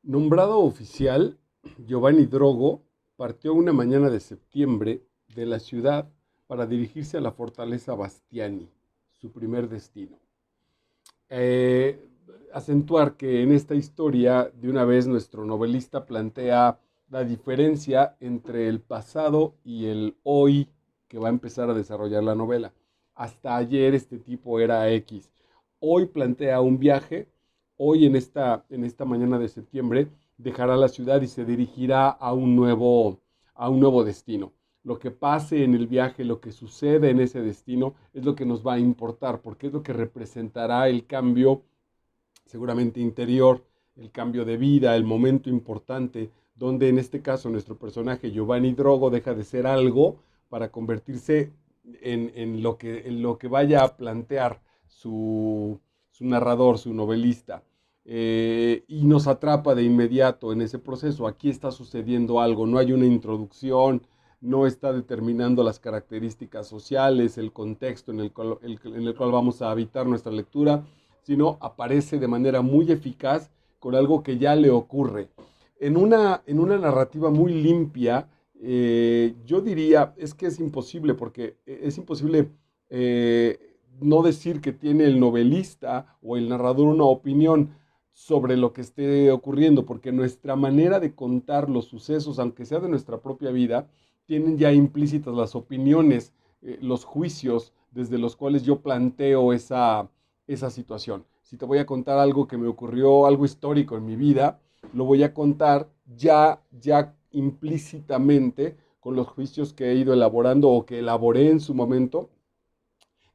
Nombrado oficial, Giovanni Drogo partió una mañana de septiembre de la ciudad para dirigirse a la fortaleza Bastiani, su primer destino. Eh, Acentuar que en esta historia, de una vez nuestro novelista plantea la diferencia entre el pasado y el hoy que va a empezar a desarrollar la novela. Hasta ayer este tipo era X. Hoy plantea un viaje, hoy en esta mañana de septiembre dejará la ciudad y se dirigirá a un nuevo destino. Lo que pase en el viaje, lo que sucede en ese destino, es lo que nos va a importar, porque es lo que representará el cambio seguramente interior, el cambio de vida, el momento importante, donde en este caso nuestro personaje Giovanni Drogo deja de ser algo para convertirse en lo que vaya a plantear su narrador, su novelista. Y nos atrapa de inmediato en ese proceso. Aquí está sucediendo algo, no hay una introducción, no está determinando las características sociales, el contexto en el cual vamos a habitar nuestra lectura, sino aparece de manera muy eficaz con algo que ya le ocurre. En una narrativa muy limpia, yo diría, es que es imposible, porque es imposible no decir que tiene el novelista o el narrador una opinión sobre lo que esté ocurriendo, porque nuestra manera de contar los sucesos, aunque sea de nuestra propia vida, tienen ya implícitas las opiniones, los juicios desde los cuales yo planteo esa situación. Si te voy a contar algo que me ocurrió, algo histórico en mi vida, lo voy a contar ya implícitamente con los juicios que he ido elaborando o que elaboré en su momento,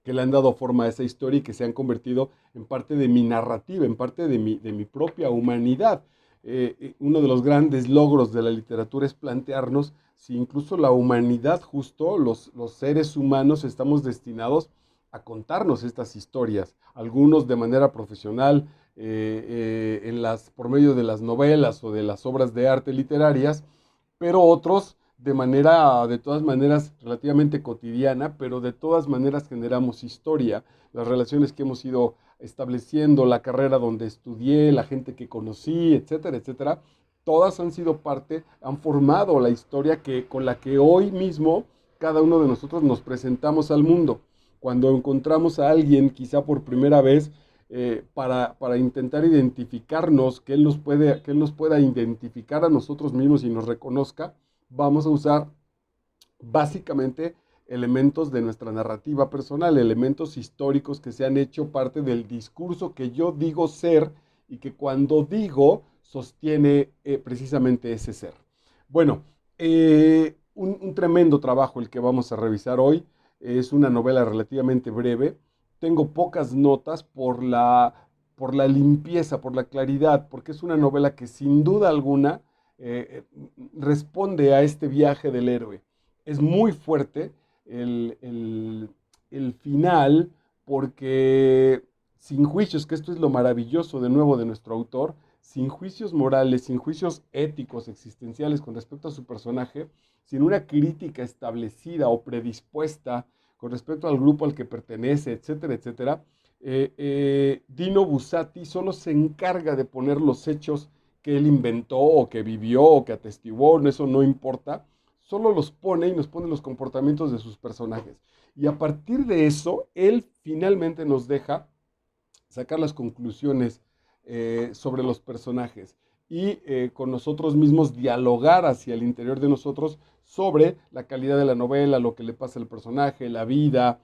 que le han dado forma a esa historia y que se han convertido en parte de mi narrativa, en parte de mi propia humanidad. Uno de los grandes logros de la literatura es plantearnos si incluso la humanidad, justo los seres humanos, estamos destinados a contarnos estas historias, algunos de manera profesional, por medio de las novelas o de las obras de arte literarias, pero otros de todas maneras, relativamente cotidiana, pero de todas maneras generamos historia, las relaciones que hemos ido estableciendo, la carrera donde estudié, la gente que conocí, etcétera, etcétera, todas han sido parte, han formado la historia con la que hoy mismo cada uno de nosotros nos presentamos al mundo. Cuando encontramos a alguien, quizá por primera vez, para intentar identificarnos, que él nos pueda identificar a nosotros mismos y nos reconozca, vamos a usar básicamente elementos de nuestra narrativa personal, elementos históricos que se han hecho parte del discurso que yo digo ser y que cuando digo sostiene precisamente ese ser. Bueno, un tremendo trabajo el que vamos a revisar hoy. Es una novela relativamente breve. Tengo pocas notas por la limpieza, por la claridad, porque es una novela que sin duda alguna responde a este viaje del héroe. Es muy fuerte el final, porque sin juicios, que esto es lo maravilloso de nuevo de nuestro autor, sin juicios morales, sin juicios éticos, existenciales con respecto a su personaje, sin una crítica establecida o predispuesta con respecto al grupo al que pertenece, etcétera, etcétera, Dino Buzzati solo se encarga de poner los hechos que él inventó o que vivió o que atestiguó, eso no importa, solo los pone y nos pone los comportamientos de sus personajes. Y a partir de eso, él finalmente nos deja sacar las conclusiones sobre los personajes y con nosotros mismos dialogar hacia el interior de nosotros sobre la calidad de la novela, lo que le pasa al personaje, la vida,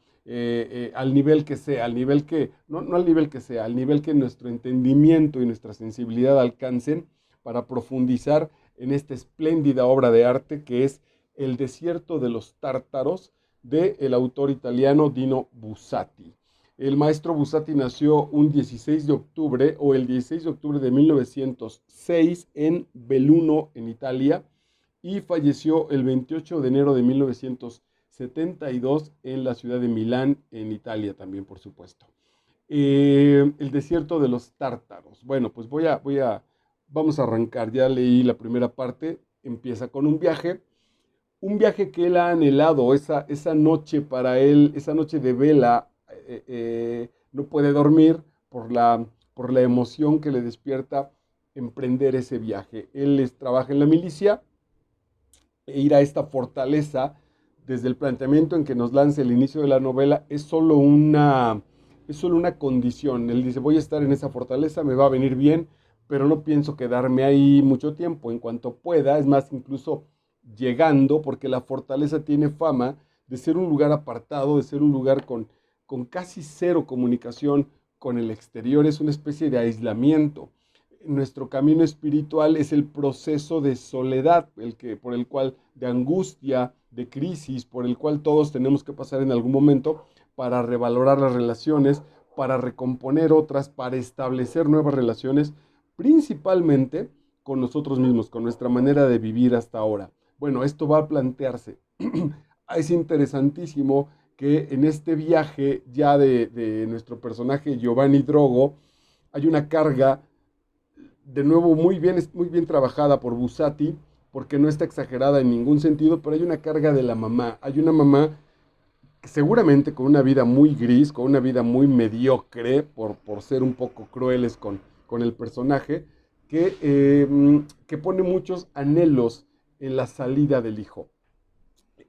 al nivel que sea, al nivel que, no al nivel que sea, al nivel que nuestro entendimiento y nuestra sensibilidad alcancen para profundizar en esta espléndida obra de arte que es El desierto de los tártaros del autor italiano Dino Buzzati. El maestro Buzzati nació un 16 de octubre o el 16 de octubre de 1906 en Belluno, en Italia, y falleció el 28 de enero de 1972 en la ciudad de Milán, en Italia también, por supuesto. El desierto de los tártaros. Bueno, pues vamos a arrancar. Ya leí la primera parte. Empieza con un viaje que él ha anhelado, esa noche para él, esa noche de vela, no puede dormir por la emoción que le despierta emprender ese viaje. Trabaja en la milicia e ir a esta fortaleza, desde el planteamiento en que nos lanza el inicio de la novela, es solo una condición. Él dice, voy a estar en esa fortaleza, me va a venir bien, pero no pienso quedarme ahí mucho tiempo. En cuanto pueda, es más, incluso llegando, porque la fortaleza tiene fama de ser un lugar apartado, de ser un lugar con casi cero comunicación con el exterior, es una especie de aislamiento. Nuestro camino espiritual es el proceso de soledad, por el cual, de angustia, de crisis, por el cual todos tenemos que pasar en algún momento para revalorar las relaciones, para recomponer otras, para establecer nuevas relaciones, principalmente con nosotros mismos, con nuestra manera de vivir hasta ahora. Bueno, esto va a plantearse. Es interesantísimo que en este viaje ya de nuestro personaje Giovanni Drogo hay una carga, de nuevo muy bien trabajada por Buzzati, porque no está exagerada en ningún sentido, pero hay una carga de la mamá. Hay una mamá seguramente con una vida muy gris, con una vida muy mediocre, por ser un poco crueles con el personaje, que pone muchos anhelos en la salida del hijo.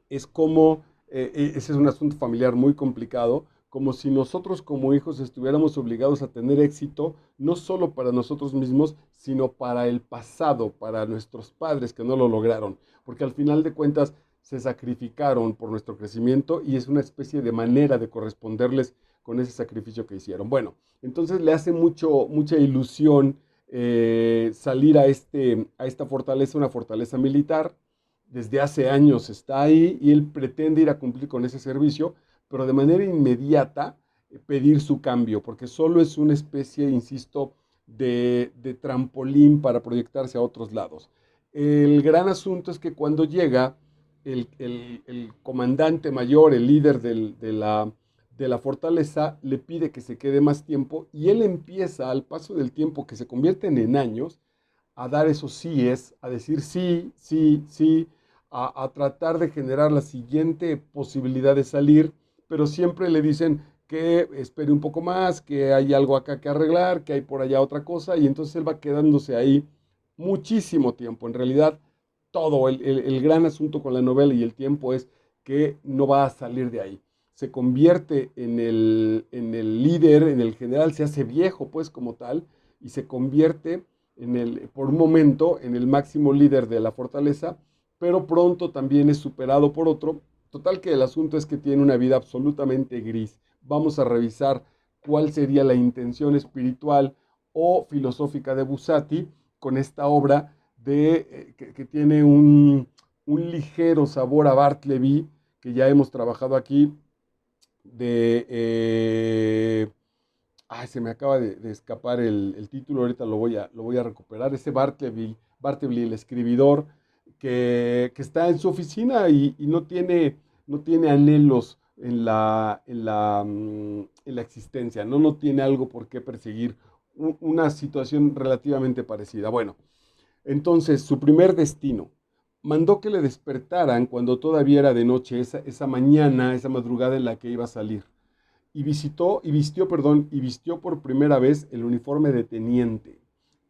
Es como, ese es un asunto familiar muy complicado, como si nosotros como hijos estuviéramos obligados a tener éxito, no solo para nosotros mismos, sino para el pasado, para nuestros padres que no lo lograron, porque al final de cuentas se sacrificaron por nuestro crecimiento y es una especie de manera de corresponderles con ese sacrificio que hicieron. Bueno, entonces le hace mucha ilusión salir a esta fortaleza, una fortaleza militar. Desde hace años está ahí y él pretende ir a cumplir con ese servicio, pero de manera inmediata pedir su cambio, porque solo es una especie, insisto, de trampolín para proyectarse a otros lados. El gran asunto es que cuando llega el comandante mayor, el líder de la fortaleza, le pide que se quede más tiempo y él empieza, al paso del tiempo que se convierten en años, a dar esos síes, a decir sí, sí, sí, a tratar de generar la siguiente posibilidad de salir, pero siempre le dicen que espere un poco más, que hay algo acá que arreglar, que hay por allá otra cosa, y entonces él va quedándose ahí muchísimo tiempo. En realidad, todo el gran asunto con la novela y el tiempo es que no va a salir de ahí. Se convierte en el líder, en el general, se hace viejo pues como tal, y se convierte por un momento en el máximo líder de la fortaleza, pero pronto también es superado por otro. Total que el asunto es que tiene una vida absolutamente gris. Vamos a revisar cuál sería la intención espiritual o filosófica de Buzzati con esta obra que tiene un ligero sabor a Bartleby, que ya hemos trabajado aquí, se me acaba de escapar el título, ahorita lo voy a recuperar. Ese Bartleby, el escribidor, que está en su oficina y no tiene anhelos en la existencia, no tiene algo por qué perseguir, una situación relativamente parecida. Bueno, entonces su primer destino mandó que le despertaran cuando todavía era de noche, esa mañana, esa madrugada en la que iba a salir. Y vistió por primera vez el uniforme de teniente.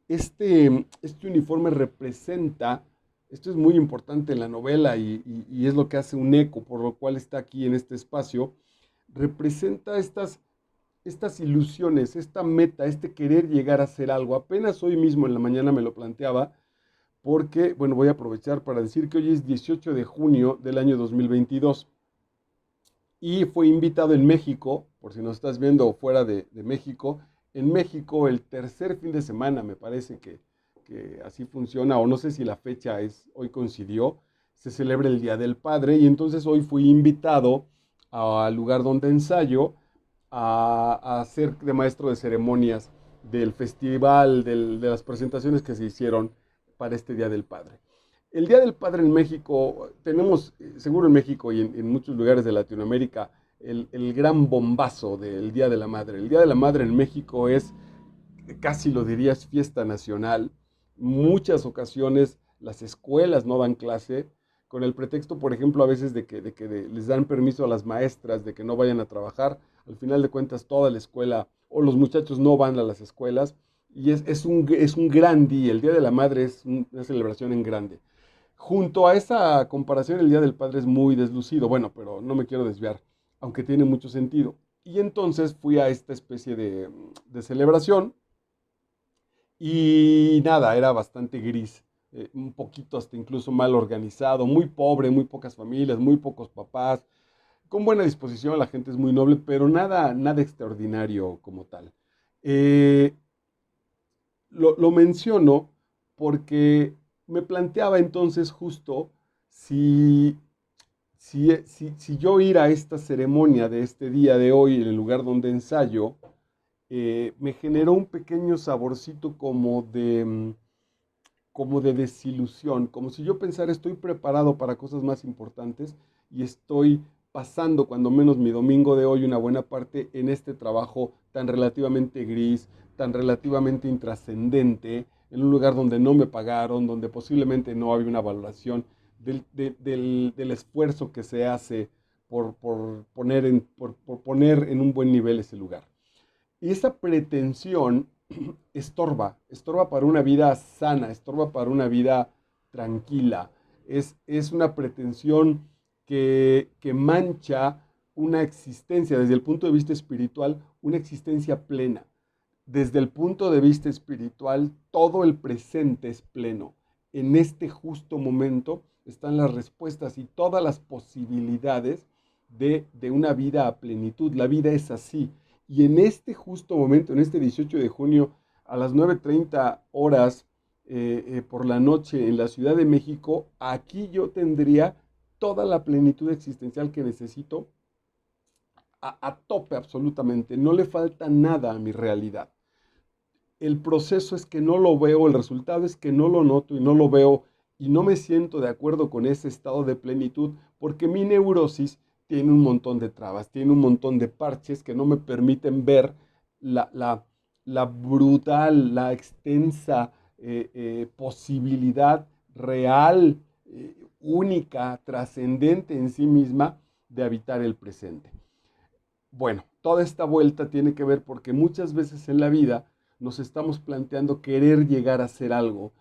Este uniforme representa, esto es muy importante en la novela y es lo que hace un eco, por lo cual está aquí en este espacio, representa estas ilusiones, esta meta, este querer llegar a hacer algo. Apenas hoy mismo en la mañana me lo planteaba, porque, bueno, voy a aprovechar para decir que hoy es 18 de junio del año 2022 y fue invitado en México, por si nos estás viendo fuera de México, en México el tercer fin de semana, me parece que así funciona, o no sé si la fecha hoy coincidió, se celebra el Día del Padre y entonces hoy fui invitado al lugar donde ensayo a ser de maestro de ceremonias del festival, de las presentaciones que se hicieron para este Día del Padre. El Día del Padre en México, tenemos, seguro en México y en muchos lugares de Latinoamérica, el gran bombazo del Día de la Madre. El Día de la Madre en México es, casi lo dirías, fiesta nacional. Muchas ocasiones las escuelas no dan clase, con el pretexto, por ejemplo, a veces de que les dan permiso a las maestras de que no vayan a trabajar. Al final de cuentas, toda la escuela o los muchachos no van a las escuelas Y es un gran día, el Día de la Madre es una celebración en grande. Junto a esa comparación, el Día del Padre es muy deslucido, bueno, pero no me quiero desviar, aunque tiene mucho sentido. Y entonces fui a esta especie de celebración y nada, era bastante gris, un poquito hasta incluso mal organizado, muy pobre, muy pocas familias, muy pocos papás, con buena disposición, la gente es muy noble, pero nada extraordinario como tal. Eh, lo menciono porque me planteaba entonces justo si, si yo ir a esta ceremonia de este día de hoy en el lugar donde ensayo, me generó un pequeño saborcito como de desilusión, como si yo pensara estoy preparado para cosas más importantes y estoy pasando cuando menos mi domingo de hoy una buena parte en este trabajo tan relativamente gris, tan relativamente intrascendente, en un lugar donde no me pagaron, donde posiblemente no había una valoración del esfuerzo que se hace por poner en un buen nivel ese lugar. Y esa pretensión estorba para una vida sana, estorba para una vida tranquila. Es una pretensión que mancha una existencia, desde el punto de vista espiritual, una existencia plena. Desde el punto de vista espiritual, todo el presente es pleno. En este justo momento están las respuestas y todas las posibilidades de una vida a plenitud. La vida es así. Y en este justo momento, en este 18 de junio, a las 9:30 horas por la noche en la Ciudad de México, aquí yo tendría toda la plenitud existencial que necesito a tope absolutamente. No le falta nada a mi realidad. El proceso es que no lo veo, el resultado es que no lo noto y no lo veo y no me siento de acuerdo con ese estado de plenitud porque mi neurosis tiene un montón de trabas, tiene un montón de parches que no me permiten ver la, la, la brutal, la extensa posibilidad real, única, trascendente en sí misma de habitar el presente. Bueno, toda esta vuelta tiene que ver porque muchas veces en la vida nos estamos planteando querer llegar a hacer algo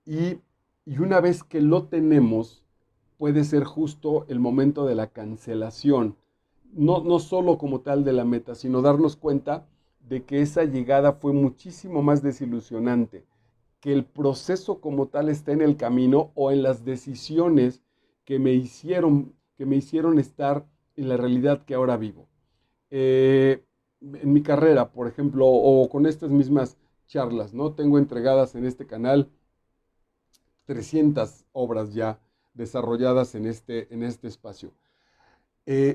y, y una vez que lo tenemos, puede ser justo el momento de la cancelación. No solo como tal de la meta, sino darnos cuenta de que esa llegada fue muchísimo más desilusionante, que el proceso como tal está en el camino o en las decisiones que me hicieron estar en la realidad que ahora vivo. En mi carrera, por ejemplo, o con estas mismas charlas, ¿no? Tengo entregadas en este canal 300 obras ya desarrolladas en este espacio.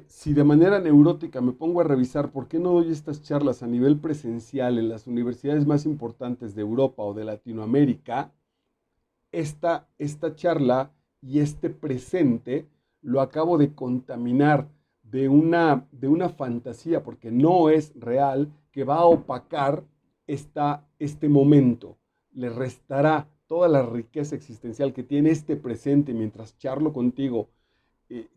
Si de manera neurótica me pongo a revisar por qué no doy estas charlas a nivel presencial en las universidades más importantes de Europa o de Latinoamérica, esta charla y este presente lo acabo de contaminar de una fantasía, porque no es real, que va a opacar este momento. Le restará toda la riqueza existencial que tiene este presente mientras charlo contigo.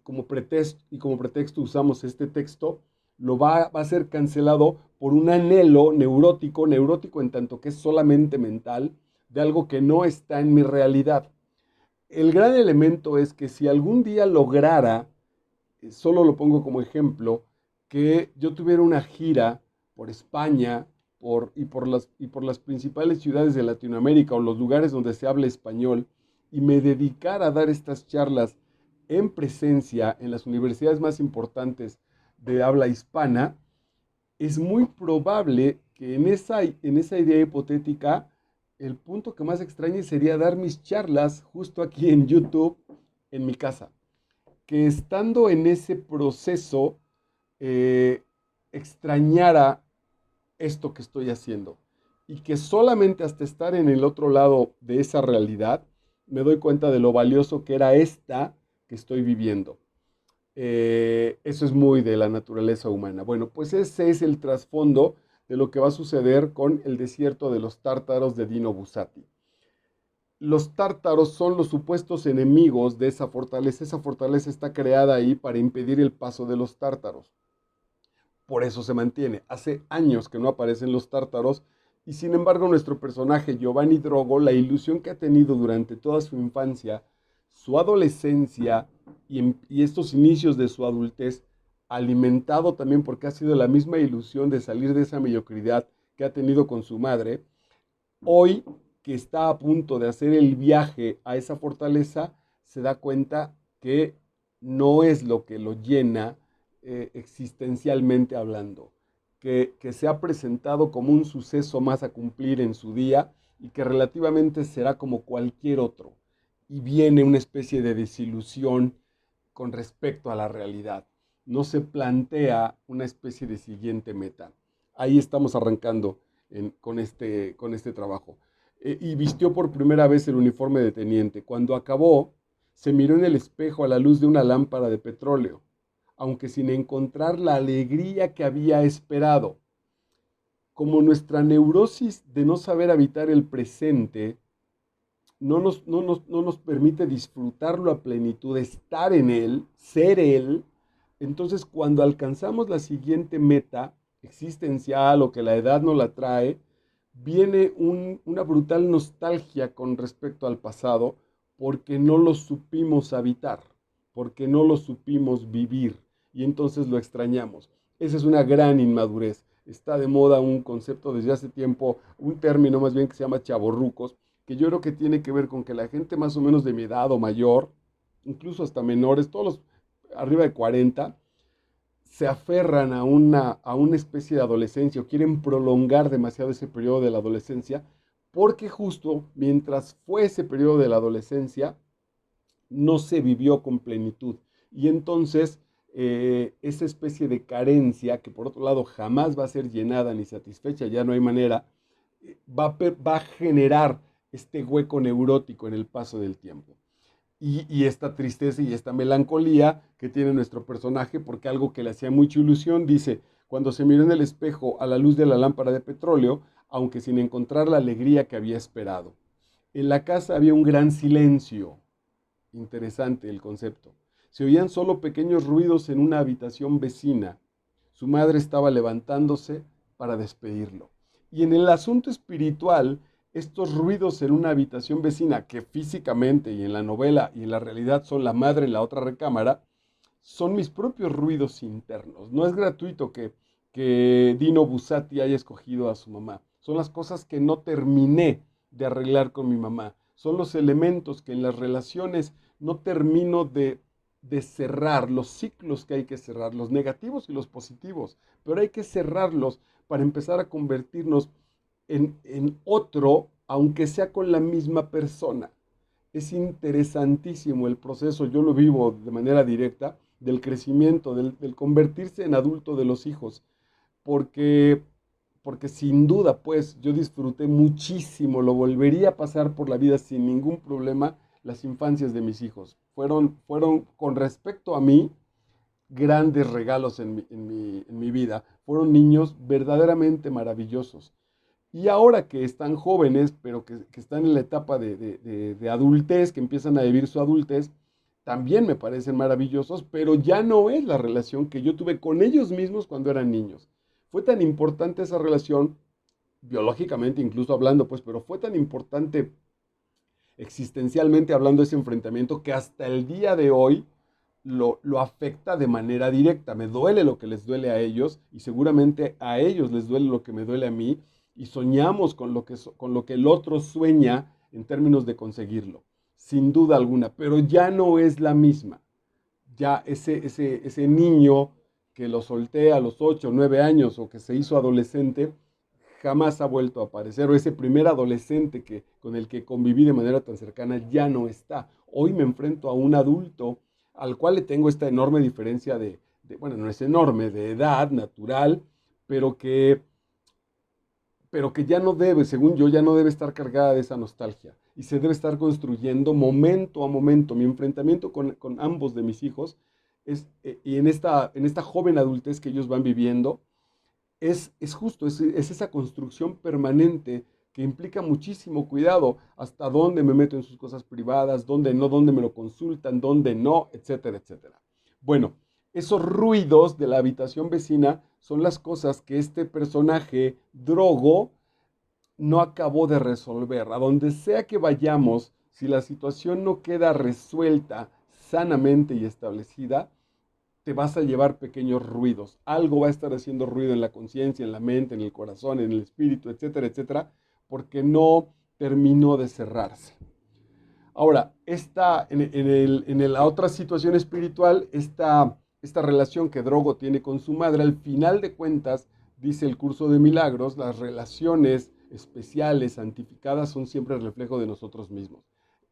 Como pretexto usamos este texto, va a ser cancelado por un anhelo neurótico en tanto que es solamente mental, de algo que no está en mi realidad. El gran elemento es que si algún día lograra, solo lo pongo como ejemplo, que yo tuviera una gira por España y por las principales ciudades de Latinoamérica o los lugares donde se habla español y me dedicara a dar estas charlas en presencia en las universidades más importantes de habla hispana, es muy probable que en esa idea hipotética el punto que más extrañe sería dar mis charlas justo aquí en YouTube, en mi casa. Que estando en ese proceso, eh, extrañara esto que estoy haciendo. Y que solamente hasta estar en el otro lado de esa realidad, me doy cuenta de lo valioso que era esta que estoy viviendo. Eso es muy de la naturaleza humana. Bueno, pues ese es el trasfondo de lo que va a suceder con el desierto de los tártaros de Dino Buzzati. Los tártaros son los supuestos enemigos de esa fortaleza. Esa fortaleza está creada ahí para impedir el paso de los tártaros. Por eso se mantiene. Hace años que no aparecen los tártaros Y sin embargo, nuestro personaje, Giovanni Drogo, la ilusión que ha tenido durante toda su infancia, su adolescencia y estos inicios de su adultez, alimentado también porque ha sido la misma ilusión de salir de esa mediocridad que ha tenido con su madre, hoy que está a punto de hacer el viaje a esa fortaleza, se da cuenta que no es lo que lo llena existencialmente hablando, que se ha presentado como un suceso más a cumplir en su día y que relativamente será como cualquier otro. Y viene una especie de desilusión con respecto a la realidad. No se plantea una especie de siguiente meta. Ahí estamos arrancando con este trabajo. Y vistió por primera vez el uniforme de teniente. Cuando acabó, se miró en el espejo a la luz de una lámpara de petróleo, aunque sin encontrar la alegría que había esperado. Como nuestra neurosis de no saber habitar el presente no nos permite disfrutarlo a plenitud, estar en él, ser él, entonces cuando alcanzamos la siguiente meta existencial o que la edad no la trae, viene una brutal nostalgia con respecto al pasado porque no lo supimos habitar, porque no lo supimos vivir y entonces lo extrañamos. Esa es una gran inmadurez. Está de moda un concepto desde hace tiempo, un término más bien que se llama chavorrucos, que yo creo que tiene que ver con que la gente más o menos de mi edad o mayor, incluso hasta menores, todos los arriba de 40, se aferran a una especie de adolescencia o quieren prolongar demasiado ese periodo de la adolescencia, porque justo mientras fue ese periodo de la adolescencia, no se vivió con plenitud. Y entonces esa especie de carencia, que por otro lado jamás va a ser llenada ni satisfecha, ya no hay manera, va a generar este hueco neurótico en el paso del tiempo. Y esta tristeza y esta melancolía que tiene nuestro personaje, porque algo que le hacía mucha ilusión, dice, cuando se miró en el espejo a la luz de la lámpara de petróleo, aunque sin encontrar la alegría que había esperado. En la casa había un gran silencio, interesante el concepto. Se oían solo pequeños ruidos en una habitación vecina. Su madre estaba levantándose para despedirlo. Y en el asunto espiritual, estos ruidos en una habitación vecina, que físicamente y en la novela y en la realidad son la madre en la otra recámara, son mis propios ruidos internos. No es gratuito que Dino Buzzati haya escogido a su mamá. Son las cosas que no terminé de arreglar con mi mamá. Son los elementos que en las relaciones no termino de cerrar, los ciclos que hay que cerrar, los negativos y los positivos, pero hay que cerrarlos para empezar a convertirnos en otro, aunque sea con la misma persona. Es interesantísimo el proceso, yo lo vivo de manera directa, del crecimiento, del convertirse en adulto de los hijos, porque, porque sin duda, pues, yo disfruté muchísimo, lo volvería a pasar por la vida sin ningún problema, las infancias de mis hijos. Fueron con respecto a mí, grandes regalos en mi vida. Fueron niños verdaderamente maravillosos. Y ahora que están jóvenes, pero que están en la etapa de adultez, que empiezan a vivir su adultez, también me parecen maravillosos, pero ya no es la relación que yo tuve con ellos mismos cuando eran niños. Fue tan importante esa relación, biológicamente incluso hablando, pues, pero fue tan importante existencialmente hablando ese enfrentamiento que hasta el día de hoy lo afecta de manera directa. Me duele lo que les duele a ellos y seguramente a ellos les duele lo que me duele a mí y soñamos con lo que el otro sueña en términos de conseguirlo, sin duda alguna, pero ya no es la misma. Ya ese niño que lo solté a los 8 o 9 años o que se hizo adolescente, jamás ha vuelto a aparecer, o ese primer adolescente con el que conviví de manera tan cercana ya no está. Hoy me enfrento a un adulto al cual le tengo esta enorme diferencia bueno, no es enorme, de edad natural, pero que, pero que ya no debe, según yo, ya no debe estar cargada de esa nostalgia y se debe estar construyendo momento a momento. Mi enfrentamiento con ambos de mis hijos y en esta joven adultez que ellos van viviendo, es justo, es esa construcción permanente que implica muchísimo cuidado, hasta dónde me meto en sus cosas privadas, dónde no, dónde me lo consultan, dónde no, etcétera, etcétera. Bueno, esos ruidos de la habitación vecina son las cosas que este personaje Drogo no acabó de resolver. A donde sea que vayamos, si la situación no queda resuelta sanamente y establecida, te vas a llevar pequeños ruidos. Algo va a estar haciendo ruido en la conciencia, en la mente, en el corazón, en el espíritu, etcétera, etcétera, porque no terminó de cerrarse. Ahora, en la otra situación espiritual, esta relación que Drogo tiene con su madre, al final de cuentas, dice el curso de milagros, las relaciones especiales, santificadas, son siempre el reflejo de nosotros mismos.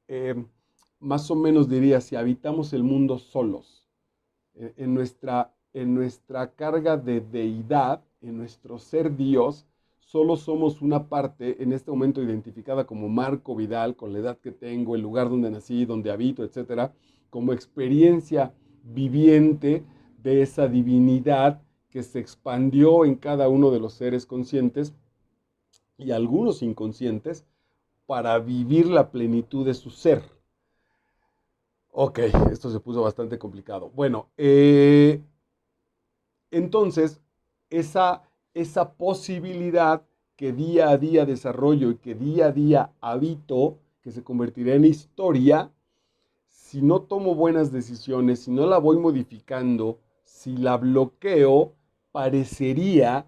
Eh, Más o menos diría, si habitamos el mundo solos, en nuestra carga de deidad, en nuestro ser Dios, solo somos una parte en este momento identificada como Marco Vidal, con la edad que tengo, el lugar donde nací, donde habito, etcétera, como experiencia viviente de esa divinidad que se expandió en cada uno de los seres conscientes y algunos inconscientes para vivir la plenitud de su ser. Ok, esto se puso bastante complicado. Bueno, entonces, esa posibilidad que día a día desarrollo y que día a día habito, que se convertirá en historia, si no tomo buenas decisiones, si no la voy modificando, si la bloqueo, parecería,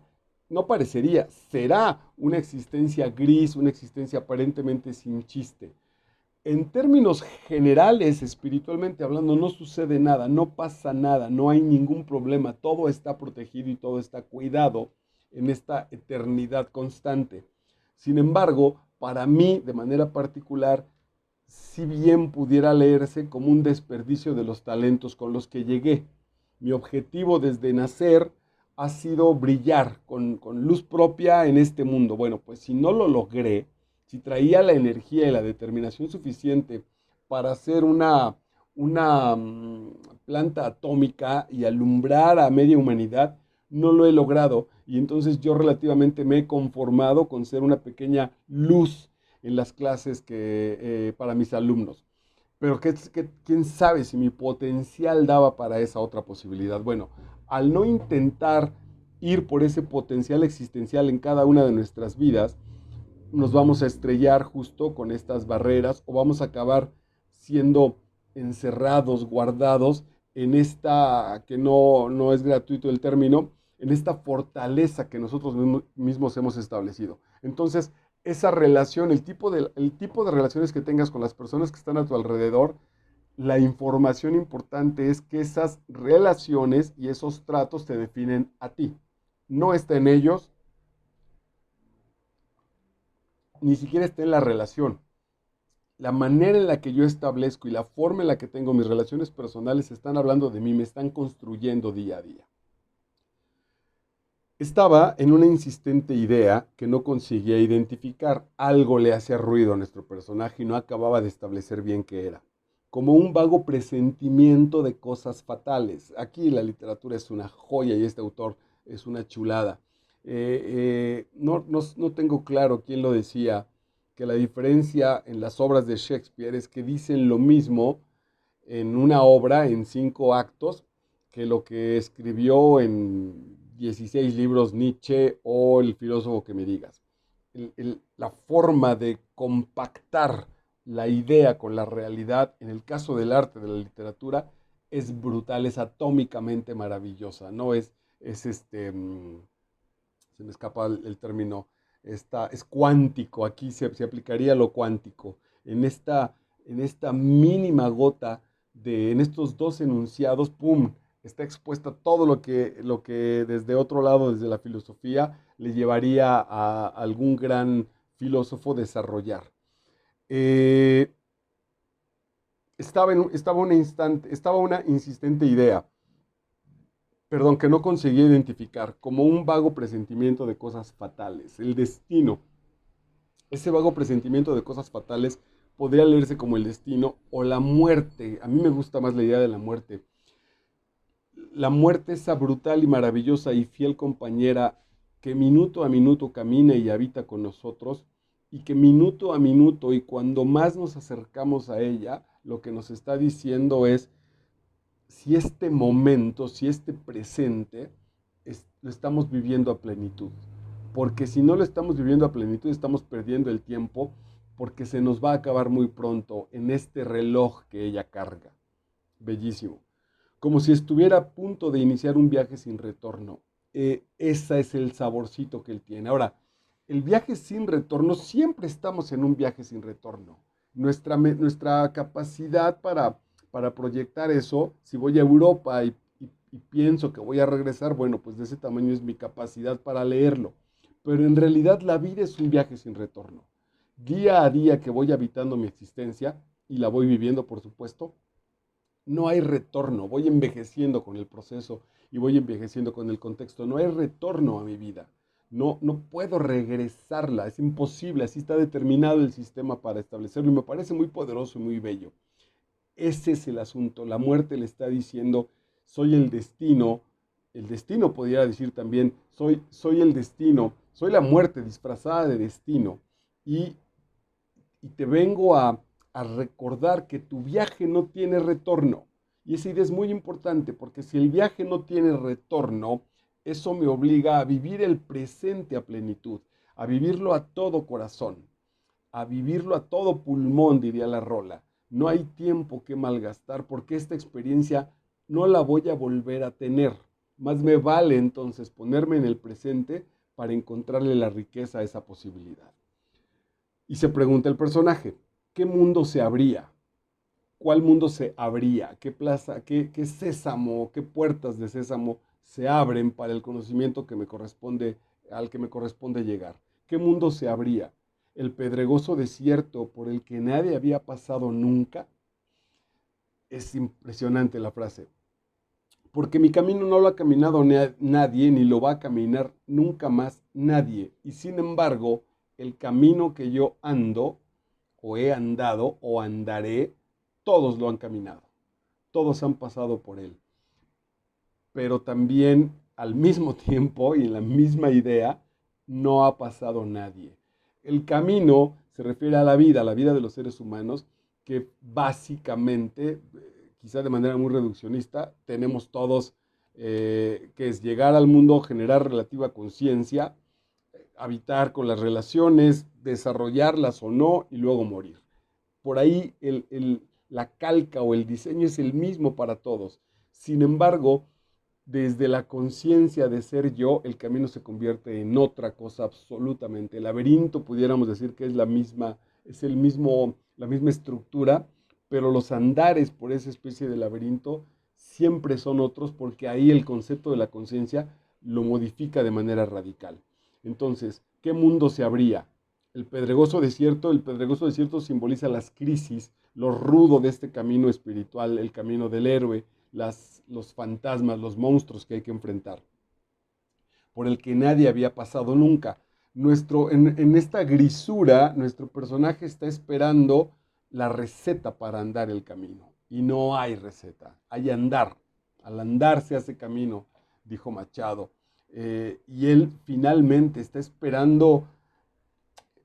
no parecería, será una existencia gris, una existencia aparentemente sin chiste. En términos generales, espiritualmente hablando, no sucede nada, no pasa nada, no hay ningún problema, todo está protegido y todo está cuidado en esta eternidad constante. Sin embargo, para mí, de manera particular, si bien pudiera leerse como un desperdicio de los talentos con los que llegué. Mi objetivo desde nacer ha sido brillar con luz propia en este mundo. Bueno, pues si no lo logré, si traía la energía y la determinación suficiente para hacer una planta atómica y alumbrar a media humanidad, no lo he logrado. Y entonces yo relativamente me he conformado con ser una pequeña luz en las clases para mis alumnos. Pero quién sabe si mi potencial daba para esa otra posibilidad. Bueno, al no intentar ir por ese potencial existencial en cada una de nuestras vidas, nos vamos a estrellar justo con estas barreras o vamos a acabar siendo encerrados, guardados en esta, que no es gratuito el término, en esta fortaleza que nosotros mismos hemos establecido. Entonces, esa relación, el tipo de relaciones que tengas con las personas que están a tu alrededor, la información importante es que esas relaciones y esos tratos te definen a ti. No está en ellos, ni siquiera está en la relación. La manera en la que yo establezco y la forma en la que tengo mis relaciones personales están hablando de mí, me están construyendo día a día. Estaba en una insistente idea que no conseguía identificar. Algo le hacía ruido a nuestro personaje y no acababa de establecer bien qué era. Como un vago presentimiento de cosas fatales. Aquí la literatura es una joya y este autor es una chulada. No tengo claro quién lo decía, que la diferencia en las obras de Shakespeare es que dicen lo mismo en una obra en 5 actos que lo que escribió en 16 libros Nietzsche o el filósofo que me digas. La forma de compactar la idea con la realidad, en el caso del arte, de la literatura, es brutal, es atómicamente maravillosa, ¿no? Se me escapa el término, es cuántico, aquí se aplicaría lo cuántico, en esta mínima gota, en estos dos enunciados, ¡pum!, está expuesta todo lo que desde otro lado, desde la filosofía, le llevaría a algún gran filósofo desarrollar. Eh, estaba una insistente idea, perdón, que no conseguía identificar, como un vago presentimiento de cosas fatales, el destino. Ese vago presentimiento de cosas fatales podría leerse como el destino o la muerte. A mí me gusta más la idea de la muerte. La muerte, esa brutal y maravillosa y fiel compañera que minuto a minuto camina y habita con nosotros y que minuto a minuto y cuando más nos acercamos a ella, lo que nos está diciendo es si este momento, si este presente lo estamos viviendo a plenitud. porque si no lo estamos viviendo a plenitud, estamos perdiendo el tiempo, porque se nos va a acabar muy pronto en este reloj que ella carga. Bellísimo. Como si estuviera a punto de iniciar un viaje sin retorno. Ese es el saborcito que él tiene. Ahora, el viaje sin retorno, siempre estamos en un viaje sin retorno. Nuestra capacidad para proyectar eso, si voy a Europa y pienso que voy a regresar, bueno, pues de ese tamaño es mi capacidad para leerlo. Pero en realidad la vida es un viaje sin retorno. Día a día que voy habitando mi existencia, y la voy viviendo, por supuesto, no hay retorno. Voy envejeciendo con el proceso y voy envejeciendo con el contexto. No hay retorno a mi vida. No puedo regresarla. Es imposible. Así está determinado el sistema para establecerlo y me parece muy poderoso y muy bello. Ese es el asunto. La muerte le está diciendo, soy el destino. El destino podría decir también, soy el destino. Soy la muerte disfrazada de destino. Y, y te vengo a recordar que tu viaje no tiene retorno. Y esa idea es muy importante porque si el viaje no tiene retorno, eso me obliga a vivir el presente a plenitud, a vivirlo a todo corazón, a vivirlo a todo pulmón, diría la rola. No hay tiempo que malgastar porque esta experiencia no la voy a volver a tener. Más me vale entonces ponerme en el presente para encontrarle la riqueza a esa posibilidad. Y se pregunta el personaje, ¿qué mundo se abría? ¿Cuál mundo se abría? ¿Qué plaza, qué sésamo, qué puertas de sésamo se abren para el conocimiento que me corresponde, al que me corresponde llegar? ¿Qué mundo se abría? ¿El pedregoso desierto por el que nadie había pasado nunca? Es impresionante la frase. Porque mi camino no lo ha caminado nadie, ni lo va a caminar nunca más nadie. Y sin embargo, el camino que yo ando, o he andado, o andaré, todos lo han caminado. Todos han pasado por él. Pero también, al mismo tiempo y en la misma idea, no ha pasado nadie. El camino se refiere a la vida de los seres humanos, que básicamente, quizá de manera muy reduccionista, tenemos todos, que es llegar al mundo, generar relativa conciencia, habitar con las relaciones, desarrollarlas o no, y luego morir. Por ahí la calca o el diseño es el mismo para todos. Sin embargo, desde la conciencia de ser yo, el camino se convierte en otra cosa absolutamente. El laberinto pudiéramos decir que es la misma estructura, pero los andares por esa especie de laberinto siempre son otros porque ahí el concepto de la conciencia lo modifica de manera radical. Entonces, ¿qué mundo se abría? El pedregoso desierto simboliza las crisis, lo rudo de este camino espiritual, el camino del héroe, los fantasmas, los monstruos que hay que enfrentar, por el que nadie había pasado nunca. En esta grisura, nuestro personaje está esperando la receta para andar el camino. Y no hay receta, hay andar. Al andar se hace camino, dijo Machado. Y él finalmente está esperando,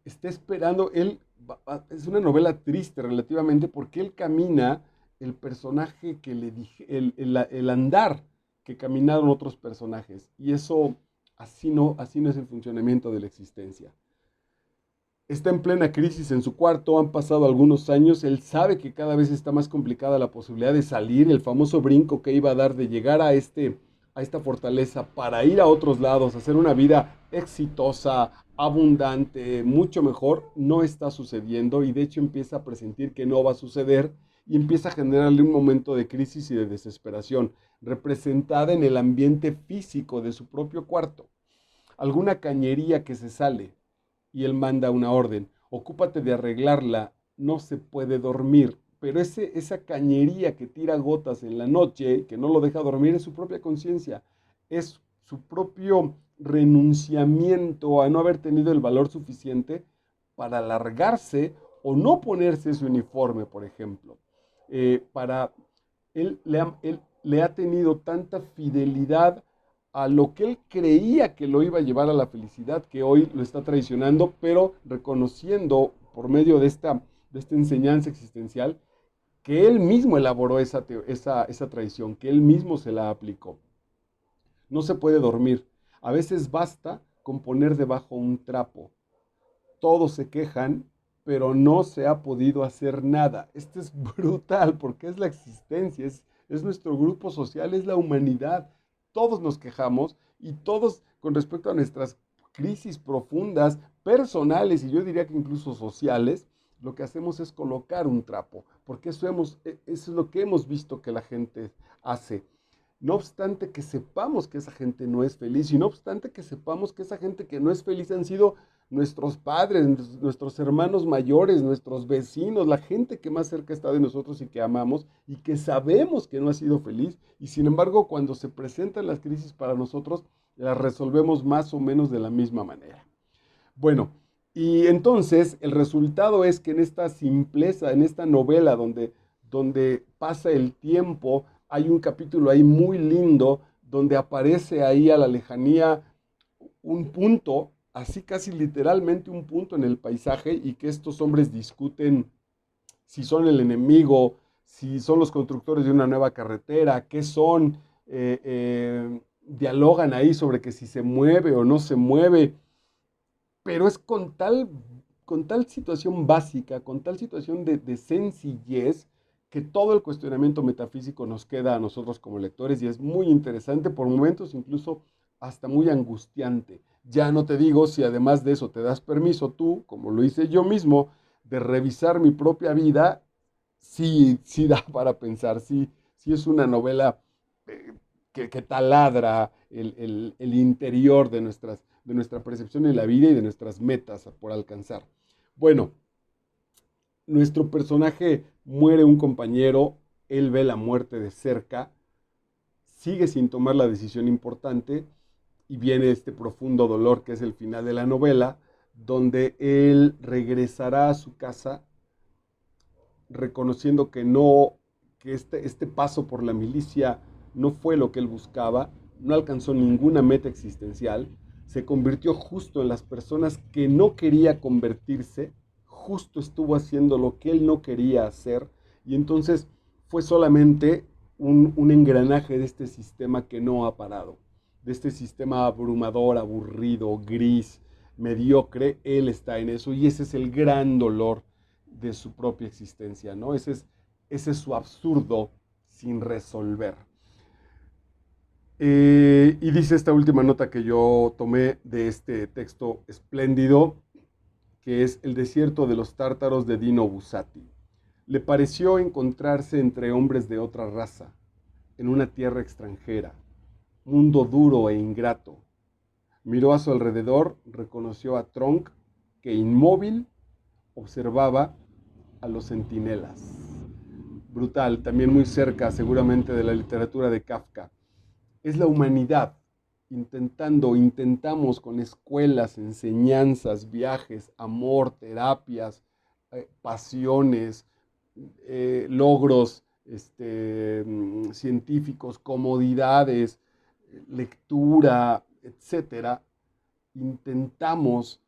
es una novela triste relativamente porque él camina el personaje que le dije, el andar que caminaron otros personajes. Y eso, así no es el funcionamiento de la existencia. Está en plena crisis en su cuarto, han pasado algunos años, él sabe que cada vez está más complicada la posibilidad de salir, el famoso brinco que iba a dar de llegar a esta fortaleza para ir a otros lados, hacer una vida exitosa, abundante, mucho mejor, no está sucediendo y de hecho empieza a presentir que no va a suceder y empieza a generarle un momento de crisis y de desesperación, representada en el ambiente físico de su propio cuarto. Alguna cañería que se sale, y él manda una orden, ocúpate de arreglarla, no se puede dormir. Pero esa cañería que tira gotas en la noche, que no lo deja dormir, es su propia conciencia, es su propio renunciamiento a no haber tenido el valor suficiente para largarse o no ponerse su uniforme, por ejemplo. Para él le ha tenido tanta fidelidad a lo que él creía que lo iba a llevar a la felicidad, que hoy lo está traicionando, pero reconociendo por medio de esta enseñanza existencial que él mismo elaboró esa traición, que él mismo se la aplicó. No se puede dormir. A veces basta con poner debajo un trapo. Todos se quejan, pero no se ha podido hacer nada. Esto es brutal porque es la existencia, es nuestro grupo social, es la humanidad. Todos nos quejamos y todos con respecto a nuestras crisis profundas, personales y yo diría que incluso sociales, lo que hacemos es colocar un trapo, porque eso es lo que hemos visto que la gente hace. No obstante que sepamos que esa gente no es feliz y no obstante que sepamos que esa gente que no es feliz han sido nuestros padres, nuestros hermanos mayores, nuestros vecinos, la gente que más cerca está de nosotros y que amamos y que sabemos que no ha sido feliz y sin embargo cuando se presentan las crisis para nosotros las resolvemos más o menos de la misma manera. Bueno, y entonces el resultado es que en esta simpleza, en esta novela donde pasa el tiempo, hay un capítulo ahí muy lindo donde aparece ahí a la lejanía un punto, así casi literalmente un punto en el paisaje y que estos hombres discuten si son el enemigo, si son los constructores de una nueva carretera, qué son, dialogan ahí sobre que si se mueve o no se mueve, pero es con tal situación básica, con tal situación de sencillez, que todo el cuestionamiento metafísico nos queda a nosotros como lectores y es muy interesante, por momentos incluso hasta muy angustiante. Ya no te digo si además de eso te das permiso tú, como lo hice yo mismo, de revisar mi propia vida, sí, sí da para pensar, sí, sí es una novela eh, que taladra el interior de nuestra percepción de la vida y de nuestras metas por alcanzar. Bueno, nuestro personaje muere un compañero, él ve la muerte de cerca, sigue sin tomar la decisión importante y viene este profundo dolor que es el final de la novela, donde él regresará a su casa reconociendo que no, que este paso por la milicia no fue lo que él buscaba, no alcanzó ninguna meta existencial, se convirtió justo en las personas que no quería convertirse, justo estuvo haciendo lo que él no quería hacer, y entonces fue solamente un engranaje de este sistema que no ha parado, de este sistema abrumador, aburrido, gris, mediocre, él está en eso, y ese es el gran dolor de su propia existencia, ¿no? Ese es su absurdo sin resolver. Y dice esta última nota que yo tomé de este texto espléndido, que es El desierto de los tártaros de Dino Buzzati. Le pareció encontrarse entre hombres de otra raza, en una tierra extranjera, mundo duro e ingrato. Miró a su alrededor, reconoció a Tronk, que inmóvil observaba a los centinelas. Brutal, también muy cerca seguramente de la literatura de Kafka. Es la humanidad intentamos con escuelas, enseñanzas, viajes, amor, terapias, pasiones, logros científicos, comodidades, lectura, etcétera, intentamos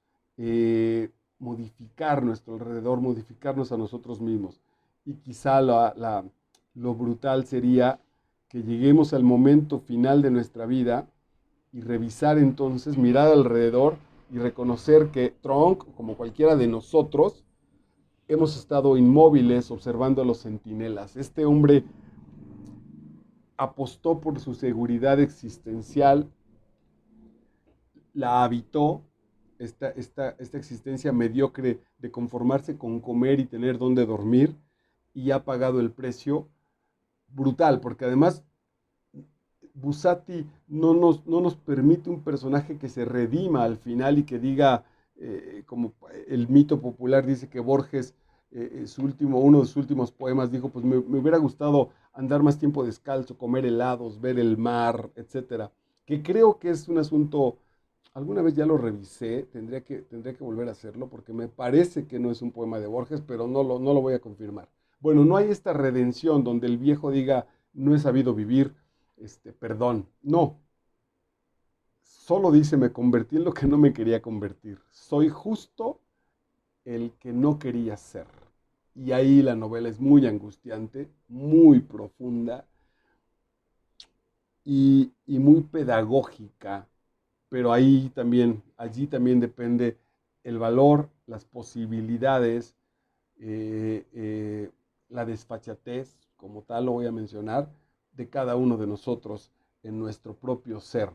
modificar nuestro alrededor, modificarnos a nosotros mismos. Y quizá lo brutal sería que lleguemos al momento final de nuestra vida y revisar entonces, mirar alrededor y reconocer que Tronk, como cualquiera de nosotros, hemos estado inmóviles observando a los centinelas. Este hombre apostó por su seguridad existencial, la habitó, esta existencia mediocre de conformarse con comer y tener donde dormir, y ha pagado el precio brutal, porque además Buzzati no nos permite un personaje que se redima al final y que diga, como el mito popular dice que Borges, uno de sus últimos poemas, dijo, pues me hubiera gustado andar más tiempo descalzo, comer helados, ver el mar, etcétera. Que creo que es un asunto, alguna vez ya lo revisé, tendría que volver a hacerlo, porque me parece que no es un poema de Borges, pero no lo voy a confirmar. Bueno, no hay esta redención donde el viejo diga, no he sabido vivir, perdón, no. Solo dice, me convertí en lo que no me quería convertir. Soy justo el que no quería ser. Y ahí la novela es muy angustiante, muy profunda y muy pedagógica pero allí también depende el valor, las posibilidades, eh, eh, la desfachatez, como tal lo voy a mencionar, de cada uno de nosotros en nuestro propio ser.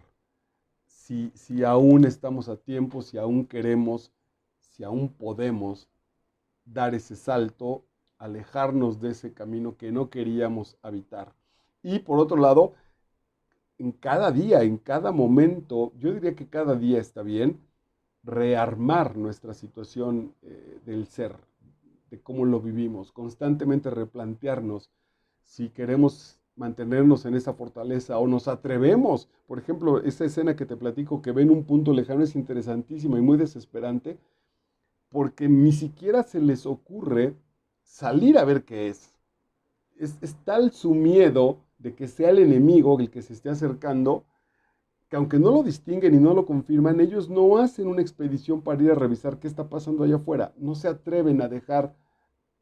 Si aún estamos a tiempo, si aún queremos, si aún podemos dar ese salto, alejarnos de ese camino que no queríamos habitar. Y por otro lado, en cada día, en cada momento, yo diría que cada día está bien, rearmar nuestra situación del ser, de cómo lo vivimos, constantemente replantearnos si queremos mantenernos en esa fortaleza o nos atrevemos. Por ejemplo, esa escena que te platico que ven un punto lejano es interesantísima y muy desesperante porque ni siquiera se les ocurre salir a ver qué es. Es tal su miedo de que sea el enemigo el que se esté acercando, que aunque no lo distinguen y no lo confirman, ellos no hacen una expedición para ir a revisar qué está pasando allá afuera. No se atreven a dejar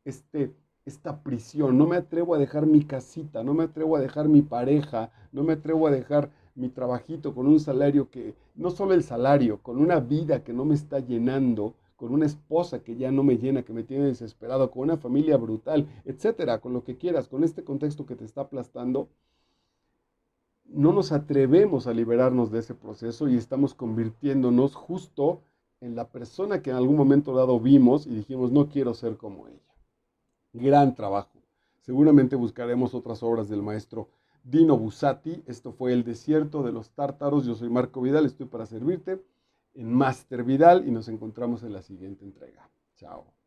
este, esta prisión, no me atrevo a dejar mi casita, no me atrevo a dejar mi pareja, no me atrevo a dejar mi trabajito con un salario que, no solo el salario, con una vida que no me está llenando, con una esposa que ya no me llena, que me tiene desesperado, con una familia brutal, etcétera, con lo que quieras, con este contexto que te está aplastando, no nos atrevemos a liberarnos de ese proceso y estamos convirtiéndonos justo en la persona que en algún momento dado vimos y dijimos, no quiero ser como ella. Gran trabajo. Seguramente buscaremos otras obras del maestro Dino Buzzati. Esto fue El desierto de los tártaros. Yo soy Marco Vidal, estoy para servirte en Master Vidal y nos encontramos en la siguiente entrega. Chao.